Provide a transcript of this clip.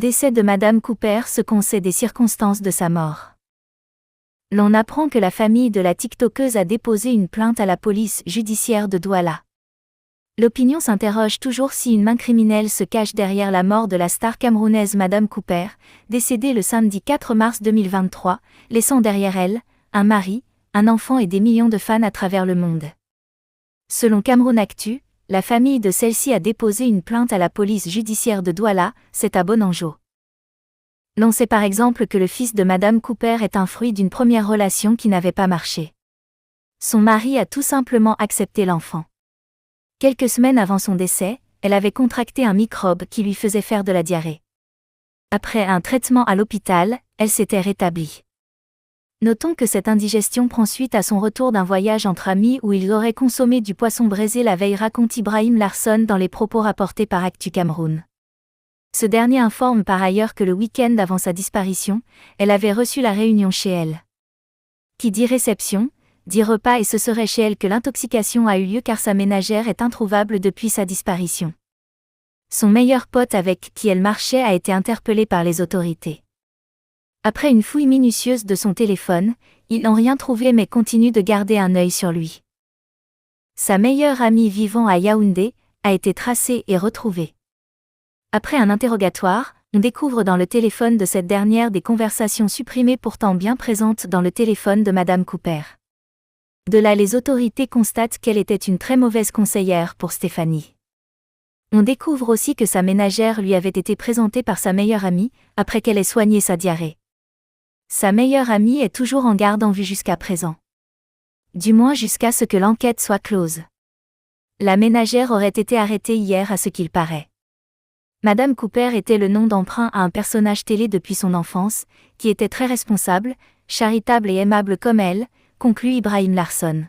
Décès de Madame Cooper. Ce qu'on sait des circonstances de sa mort. L'on apprend que la famille de la TikTokeuse a déposé une plainte à la police judiciaire de Douala. L'opinion s'interroge toujours si une main criminelle se cache derrière la mort de la star camerounaise Madame Cooper, décédée le samedi 4 mars 2023, laissant derrière elle un mari, un enfant et des millions de fans à travers le monde. Selon Cameroun Actu, la famille de celle-ci a déposé une plainte à la police judiciaire de Douala, c'est à Bonanjo. L'on sait par exemple que le fils de Madame Cooper est un fruit d'une première relation qui n'avait pas marché. Son mari a tout simplement accepté l'enfant. Quelques semaines avant son décès, elle avait contracté un microbe qui lui faisait faire de la diarrhée. Après un traitement à l'hôpital, elle s'était rétablie. Notons que cette indigestion prend suite à son retour d'un voyage entre amis où il aurait consommé du poisson braisé la veille, raconte Ibrahim Larsson dans les propos rapportés par Actu Cameroun. Ce dernier informe par ailleurs que le week-end avant sa disparition, elle avait reçu la réunion chez elle. Qui dit réception, dit repas, et ce serait chez elle que l'intoxication a eu lieu car sa ménagère est introuvable depuis sa disparition. Son meilleur pote avec qui elle marchait a été interpellé par les autorités. Après une fouille minutieuse de son téléphone, ils n'ont rien trouvé mais continuent de garder un œil sur lui. Sa meilleure amie vivant à Yaoundé a été tracée et retrouvée. Après un interrogatoire, on découvre dans le téléphone de cette dernière des conversations supprimées pourtant bien présentes dans le téléphone de Madame Cooper. De là, les autorités constatent qu'elle était une très mauvaise conseillère pour Stéphanie. On découvre aussi que sa ménagère lui avait été présentée par sa meilleure amie, après qu'elle ait soigné sa diarrhée. Sa meilleure amie est toujours en garde en vue jusqu'à présent. Du moins jusqu'à ce que l'enquête soit close. La ménagère aurait été arrêtée hier à ce qu'il paraît. Madame Cooper était le nom d'emprunt à un personnage télé depuis son enfance, qui était très responsable, charitable et aimable comme elle, conclut Ibrahim Larsson.